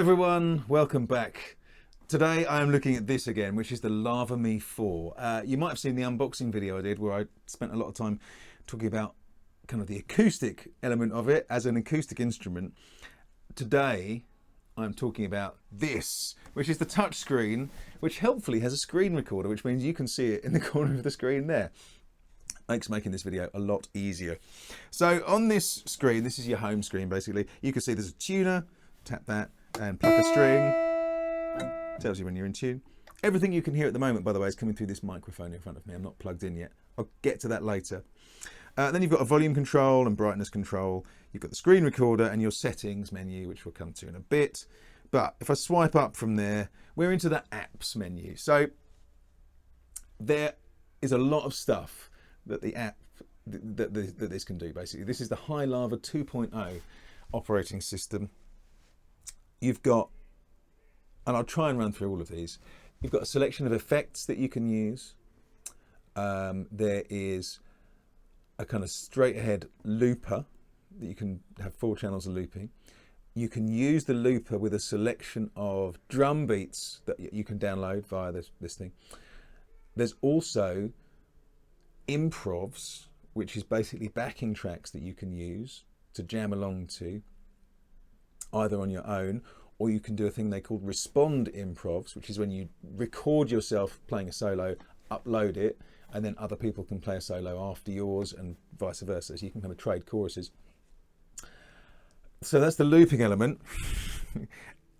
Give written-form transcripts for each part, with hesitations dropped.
everyone, welcome back. Today I am looking at this again, which is the LavaMe 4. You might have seen the unboxing video I did where I spent a lot of time talking about kind of the acoustic element of it as an acoustic instrument. Today I'm talking about this, which is the touch screen, which helpfully has a screen recorder, which means you can see it in the corner of the screen there. Makes making this video a lot easier. So on this screen, this is your home screen basically, you can see there's a tuner, tap that and pluck a string, tells you when you're in tune. Everything you can hear at the moment, by the way, is coming through this microphone in front of me. I'm not plugged in yet. I'll get to that later. Then you've got a volume control and brightness control. You've got the screen recorder and your settings menu, which we'll come to in a bit. But if I swipe up from there, we're into the apps menu. So there is a lot of stuff that the app that this can do. Basically, this is the HiLava 2.0 operating system. You've got, and I'll try and run through all of these, you've got a selection of effects that you can use. There is a kind of straight ahead looper that you can have 4 channels of looping. You can use the looper with a selection of drum beats that you can download via this thing. There's also improvs, which is basically backing tracks that you can use to jam along to, either on your own, or you can do a thing they call respond improvs, which is when you record yourself playing a solo, upload it, and then other people can play a solo after yours and vice versa. So you can kind of trade choruses. So that's the looping element.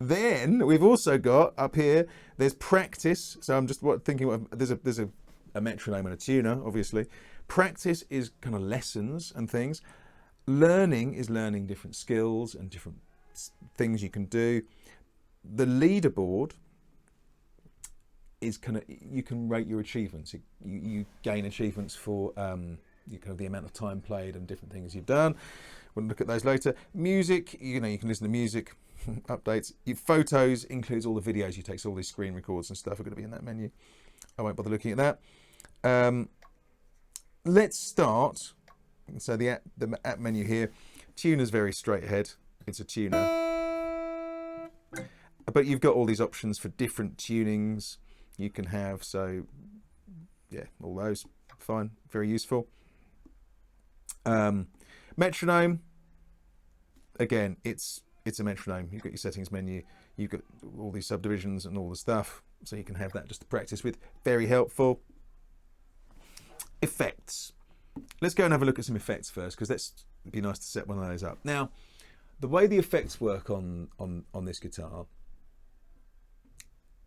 Then we've also got up here, there's practice. So I'm just thinking, there's a metronome and a tuner, obviously. Practice is kind of lessons and things. Learning is learning different skills and different things you can do. The leaderboard is kind of, you can rate your achievements. You gain achievements for the amount of time played and different things you've done. We'll look at those later. Music, you can listen to music updates. Your photos includes all the videos you take, so all these screen records and stuff are going to be in that menu. I won't bother looking at that. Let's start. So the app menu here, tuner's very straight ahead. It's a tuner, but you've got all these options for different tunings you can have. So yeah, all those fine, very useful. Metronome, again, it's a metronome. You've got your settings menu, you've got all these subdivisions and all the stuff, so you can have that just to practice with. Very helpful. Effects. Let's go and have a look at some effects first, because that'd be nice to set one of those up. Now, the way the effects work on this guitar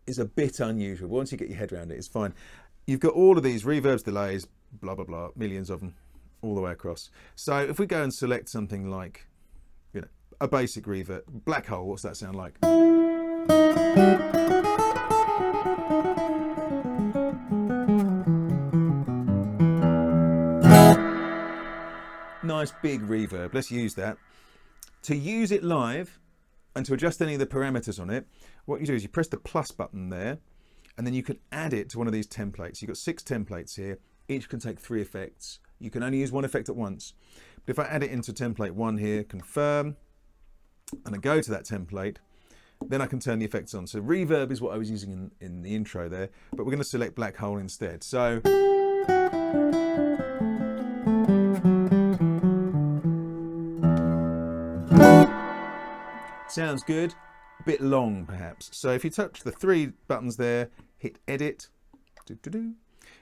is a bit unusual. Once you get your head around it, it's fine. You've got all of these reverbs, delays, blah, blah, blah, millions of them all the way across. So if we go and select something like, a basic reverb, black hole, what's that sound like? Nice big reverb. Let's use that. To use it live and to adjust any of the parameters on it, what you do is you press the plus button there, and then you can add it to one of these templates. You've got 6 templates here. Each can take 3 effects. You can only use 1 effect at once. But if I add it into template 1 here, confirm, and I go to that template, then I can turn the effects on. So reverb is what I was using in the intro there, but we're going to select black hole instead. So sounds good, a bit long perhaps. So if you touch the 3 buttons there, hit edit,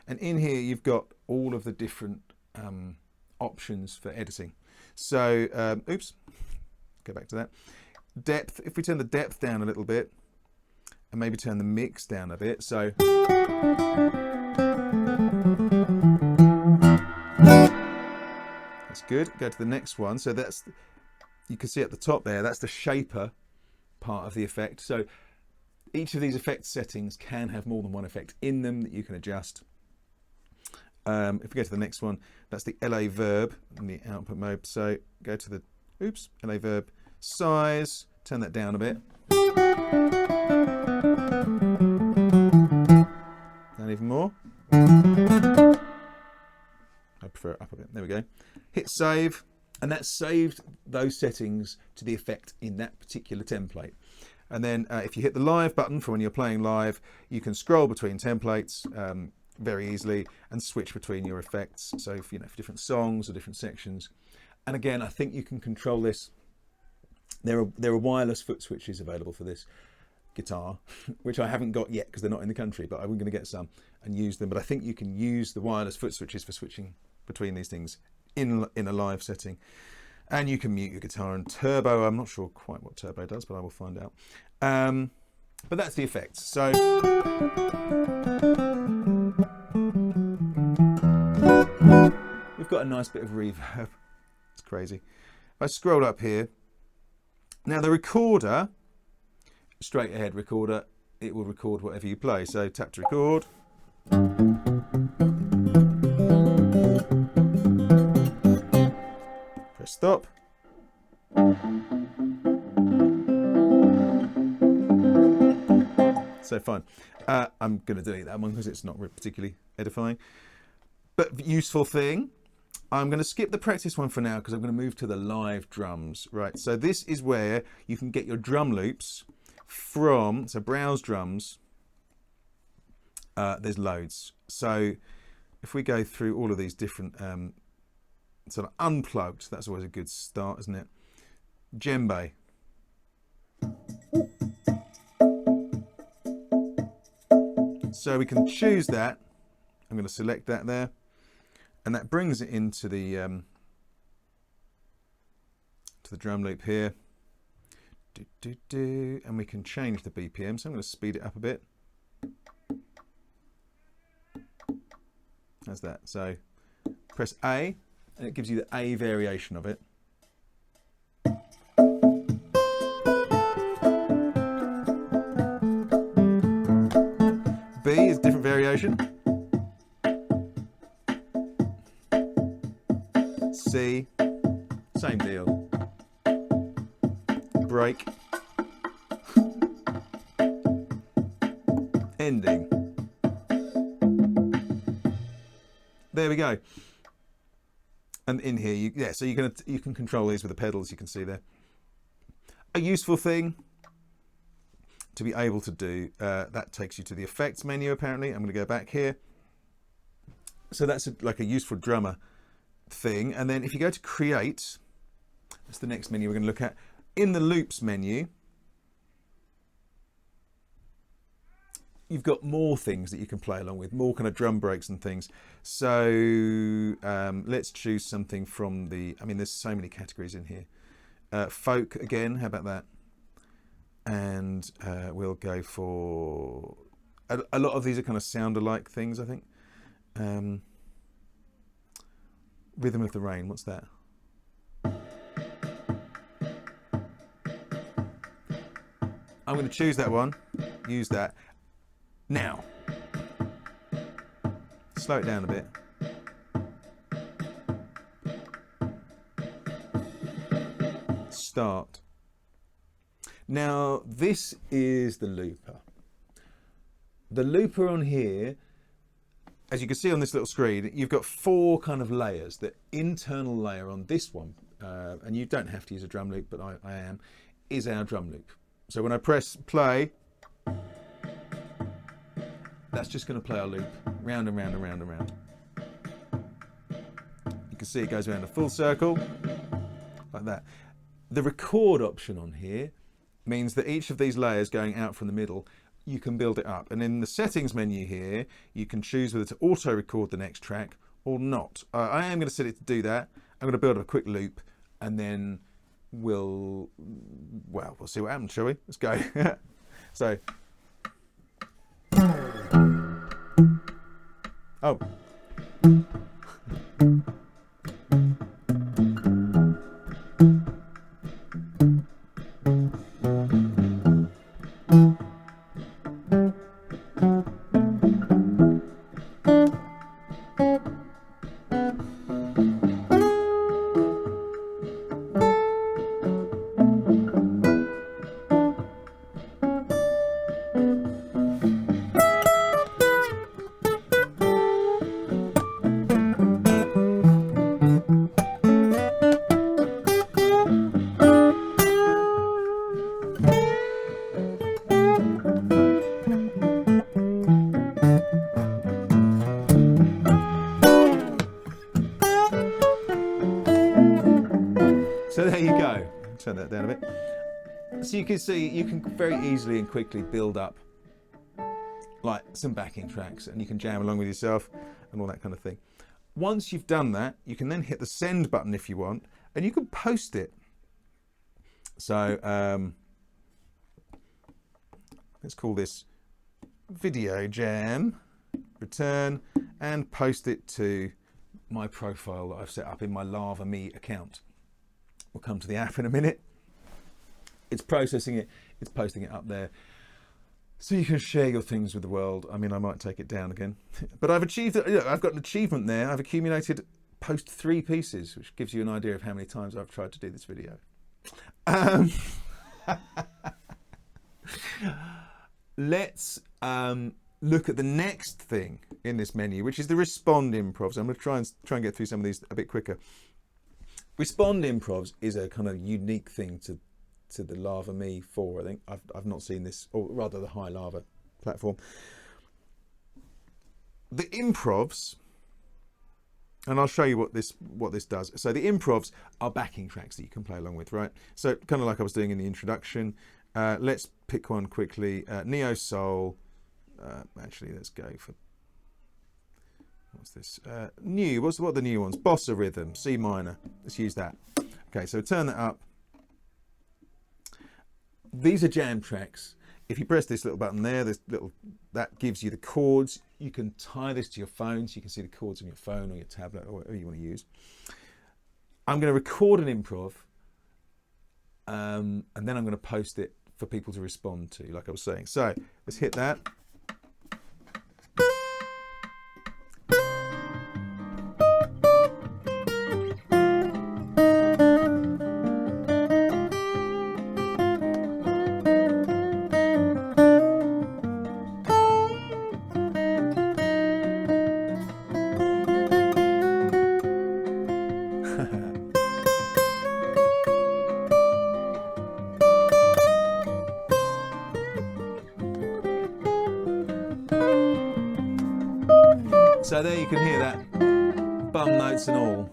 and in here you've got all of the different options for editing. So, oops, go back to that. Depth, if we turn the depth down a little bit, and maybe turn the mix down a bit, so that's good. Go to the next one. So that's, you can see at the top there, that's the shaper part of the effect. So each of these effect settings can have more than 1 effect in them that you can adjust. If we go to the next one, that's the LA verb in the output mode. So go to the, oops, LA verb size, turn that down a bit. Down even more. I prefer it up a bit. There we go. Hit save, and that saved those settings to the effect in that particular template. And then if you hit the live button for when you're playing live, you can scroll between templates very easily and switch between your effects. So if, you know, for different songs or different sections. And again, I think you can control this. There are wireless foot switches available for this guitar, which I haven't got yet because they're not in the country, but I'm going to get some and use them. But I think you can use the wireless foot switches for switching between these things in a live setting. And you can mute your guitar in turbo. I'm not sure quite what turbo does, but I will find out. But that's the effects. So we've got a nice bit of reverb. It's crazy. If I scroll up here, now the recorder, straight ahead recorder, it will record whatever you play. So tap to record. Press stop. So fine. I'm going to delete that one because it's not particularly edifying. But useful thing. I'm going to skip the practice one for now because I'm going to move to the live drums. Right. So this is where you can get your drum loops from. So browse drums. There's loads. So if we go through all of these different sort of unplugged, that's always a good start, isn't it? Djembe. So we can choose that. I'm going to select that there, and that brings it into the to the drum loop here. And we can change the BPM. So I'm going to speed it up a bit. That's that. So press A, and it gives you the A variation of it. B is a different variation. C, same deal. Break. Ending. There we go. And in here, so you can control these with the pedals. You can see there. A useful thing to be able to do, that takes you to the effects menu apparently. I'm going to go back here. So that's like a useful drummer thing. And then if you go to create, that's the next menu we're going to look at. In the loops menu, you've got more things that you can play along with, more kind of drum breaks and things. So let's choose something from the, I mean, there's so many categories in here. Folk again, how about that? And we'll go for, a lot of these are kind of sound-alike things, I think. Rhythm of the Rain, what's that? I'm going to choose that one, use that. Now, slow it down a bit. Start. Now, this is the looper. The looper on here, as you can see on this little screen, you've got 4 kind of layers. The internal layer on this one, and you don't have to use a drum loop, but I am, is our drum loop. So when I press play, that's just going to play our loop round and round and round and round. You can see it goes around a full circle like that. The record option on here means that each of these layers going out from the middle, you can build it up. And in the settings menu here, you can choose whether to auto record the next track or not. I am going to set it to do that. I'm going to build up a quick loop and then we'll see what happens, shall we? Let's go. So, oh. So there you go. Turn that down a bit. So you can see, you can very easily and quickly build up like some backing tracks, and you can jam along with yourself and all that kind of thing. Once you've done that, you can then hit the send button if you want, and you can post it. So let's call this video jam, return, and post it to my profile that I've set up in my LavaMe account. We'll come to the app in a minute. It's processing it, it's posting it up there. So you can share your things with the world. I mean, I might take it down again, but I've achieved it. I've got an achievement there. I've accumulated post 3 pieces, which gives you an idea of how many times I've tried to do this video. Let's look at the next thing in this menu, which is the respond improvs. I'm going to try and get through some of these a bit quicker. Respond improvs is a kind of unique thing to the LavaMe 4. I think I've not seen this, or rather the HiLava platform. The improvs, and I'll show you what this does. So the improvs are backing tracks that you can play along with, right? So kind of like I was doing in the introduction. Let's pick one quickly. Neo Soul. Actually, let's go for, what's this? New. What are the new ones? Bossa Rhythm, C minor. Let's use that. Okay, so turn that up. These are jam tracks. If you press this little button there, that gives you the chords. You can tie this to your phone, so you can see the chords on your phone or your tablet or whatever you want to use. I'm going to record an improv, and then I'm going to post it for people to respond to, like I was saying. So let's hit that. So there you can hear that, bum notes and all.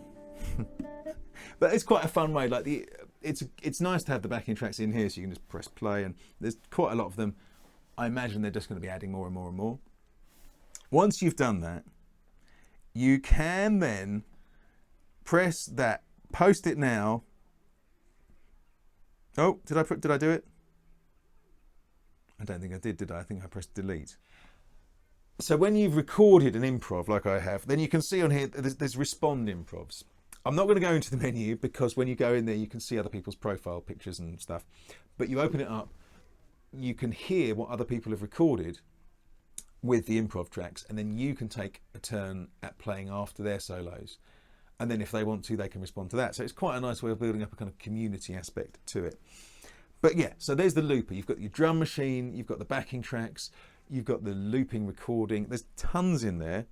But it's quite a fun way. Like it's nice to have the backing tracks in here, so you can just press play, and there's quite a lot of them. I imagine they're just going to be adding more and more and more. Once you've done that, you can then press that post it now. Oh, did I do it? I don't think I did I? I think I pressed delete. So when you've recorded an improv like I have, then you can see on here there's respond improvs. I'm not going to go into the menu because when you go in there you can see other people's profile pictures and stuff. But you open it up, you can hear what other people have recorded with the improv tracks, and then you can take a turn at playing after their solos. And then if they want to, they can respond to that. So it's quite a nice way of building up a kind of community aspect to it. But yeah, so there's the looper. You've got your drum machine, you've got the backing tracks, you've got the looping recording. There's tons in there.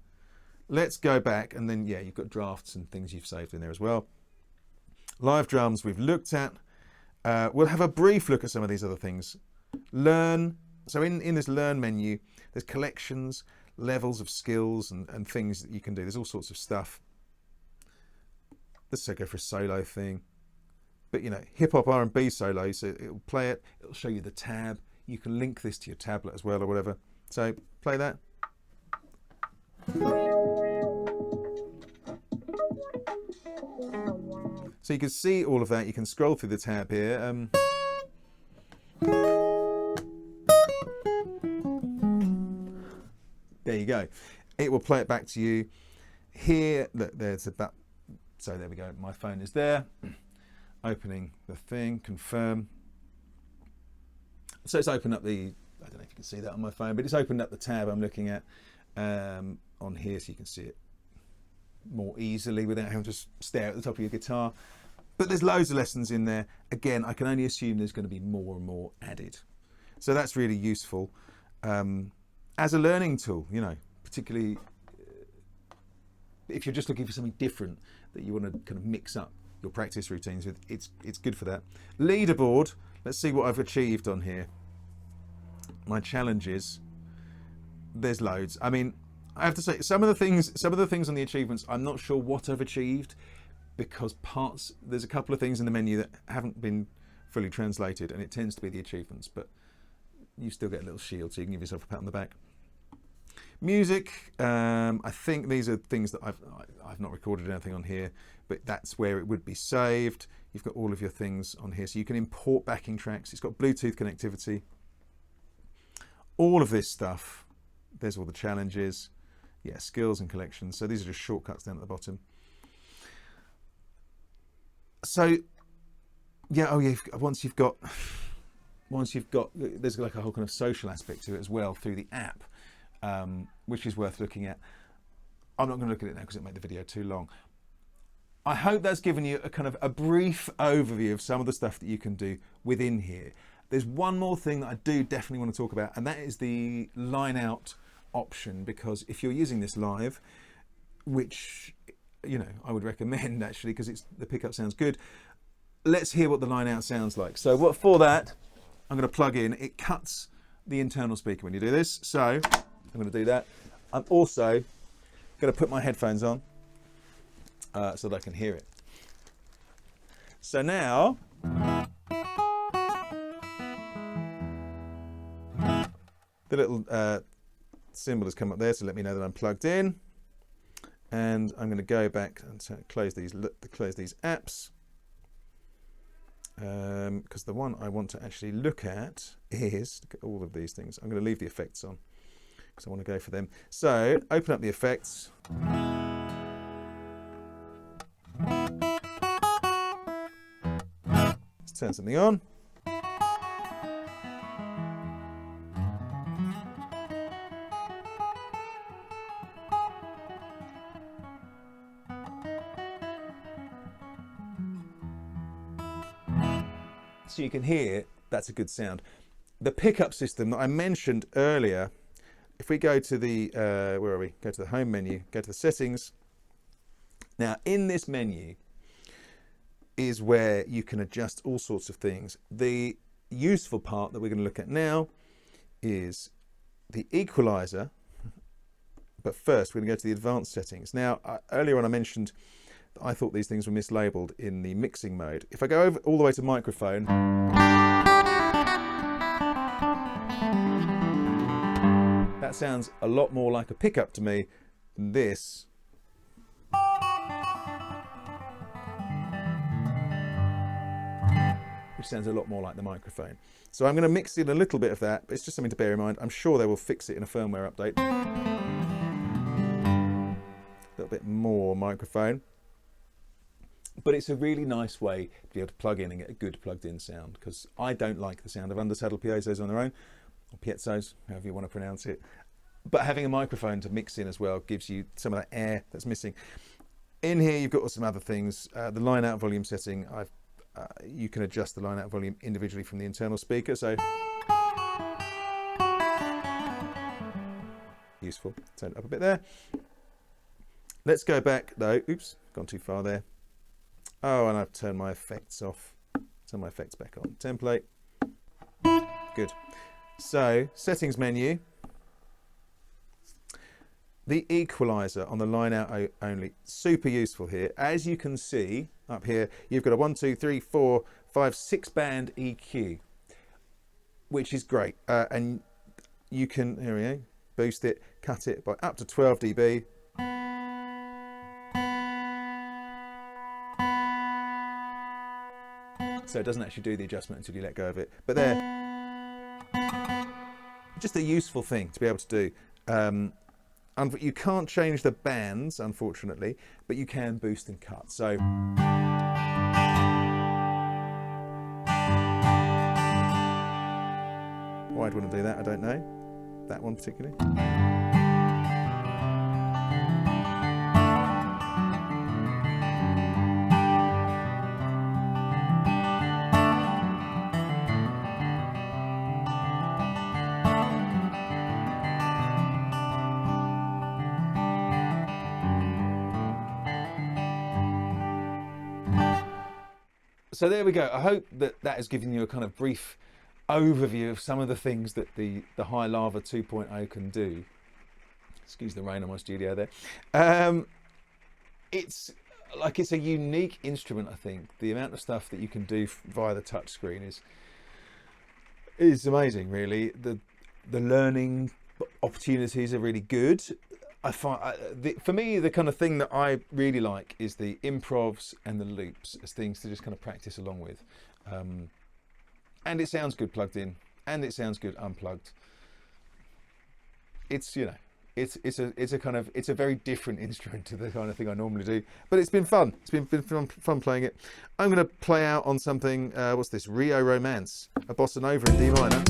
Let's go back, and then yeah, you've got drafts and things you've saved in there as well. Live drums we've looked at. We'll have a brief look at some of these other things. Learn. So in this learn menu, there's collections, levels of skills and things that you can do. There's all sorts of stuff. Let's go for a solo thing. But you know, hip hop R&B solo, so it'll play it, it'll show you the tab. You can link this to your tablet as well or whatever. So play that. So you can see all of that. You can scroll through the tab here. There you go. It will play it back to you. Here, look, there's about, so there we go. My phone is there. Opening the thing, confirm. So it's opened up the, I don't know if you can see that on my phone, but it's opened up the tab I'm looking at on here, so you can see it more easily without having to stare at the top of your guitar. But there's loads of lessons in there. Again, I can only assume there's going to be more and more added. So that's really useful as a learning tool, you know, particularly if you're just looking for something different that you want to kind of mix up your practice routines with. It's good for that. Leaderboard. Let's see what I've achieved on here. My challenges. There's loads. I mean, I have to say some of the things on the achievements, I'm not sure what I've achieved because there's a couple of things in the menu that haven't been fully translated, and it tends to be the achievements, but you still get a little shield, so you can give yourself a pat on the back. Music, I think these are things that I've not recorded anything on here, but that's where it would be saved. You've got all of your things on here, so you can import backing tracks. It's got Bluetooth connectivity. All of this stuff, there's all the challenges. Yeah, skills and collections. So these are just shortcuts down at the bottom. So, yeah, oh yeah, once you've got, there's like a whole kind of social aspect to it as well through the app, which is worth looking at. I'm not going to look at it now because it'll make the video too long. I hope that's given you a kind of a brief overview of some of the stuff that you can do within here. There's one more thing that I do definitely want to talk about, and that is the line out option, because if you're using this live, which, you know, I would recommend actually, because the pickup sounds good. Let's hear what the line out sounds like. So for that, I'm going to plug in. It cuts the internal speaker when you do this. So I'm going to do that. I'm also going to put my headphones on so that I can hear it. So now, the little symbol has come up there to let me know that I'm plugged in. And I'm going to go back and close these apps, because the one I want to actually look at all of these things. I'm going to leave the effects on because I want to go for them. So open up the effects. Let's turn something on. So you can hear that's a good sound. The pickup system that I mentioned earlier, if we go to the, where are we? Go to the home menu, go to the settings. Now in this menu is where you can adjust all sorts of things. The useful part that we're going to look at now is the equalizer. But first we're going to go to the advanced settings. Now earlier on I mentioned I thought these things were mislabeled in the mixing mode. If I go over all the way to microphone, that sounds a lot more like a pickup to me than this. Which sounds a lot more like the microphone. So I'm going to mix in a little bit of that, but it's just something to bear in mind. I'm sure they will fix it in a firmware update. A little bit more microphone. But it's a really nice way to be able to plug in and get a good plugged in sound, because I don't like the sound of undersaddle piezos on their own, or piezos, however you want to pronounce it. But having a microphone to mix in as well gives you some of that air that's missing. In here you've got some other things. The line out volume setting, you can adjust the line out volume individually from the internal speaker, so useful. Turn it up a bit there. Let's go back though. Oops, gone too far there. Oh, and I've turned my effects off. Turn my effects back on. Template. Good. So, settings menu. The equalizer on the line out only. Super useful here. As you can see up here, you've got a 1, 2, 3, 4, 5, 6 band EQ, which is great. And you can, here we go, boost it, cut it by up to 12 dB. So it doesn't actually do the adjustment until you let go of it. But there, just a useful thing to be able to do. You can't change the bands, unfortunately, but you can boost and cut. So why I'd want to do that, I don't know. That one particularly. So there we go. I hope that has given you a kind of brief overview of some of the things that the HiLava 2.0 can do. Excuse the rain on my studio there. It's like, it's a unique instrument. I think the amount of stuff that you can do via the touchscreen is amazing. Really, the learning opportunities are really good. I find for me, the kind of thing that I really like is the improvs and the loops as things to just kind of practice along with. And it sounds good plugged in, and it sounds good unplugged. It's, you know, it's a very different instrument to the kind of thing I normally do, but it's been fun. It's been fun playing it. I'm going to play out on something. What's this? Rio Romance, a bossa nova in D minor.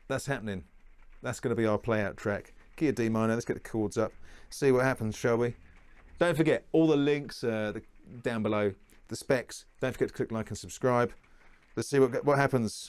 That's happening. That's going to be our play out track. Key of D minor. Let's get the chords up. See what happens, shall we? Don't forget all the links down below. The specs. Don't forget to click like and subscribe. Let's see what happens.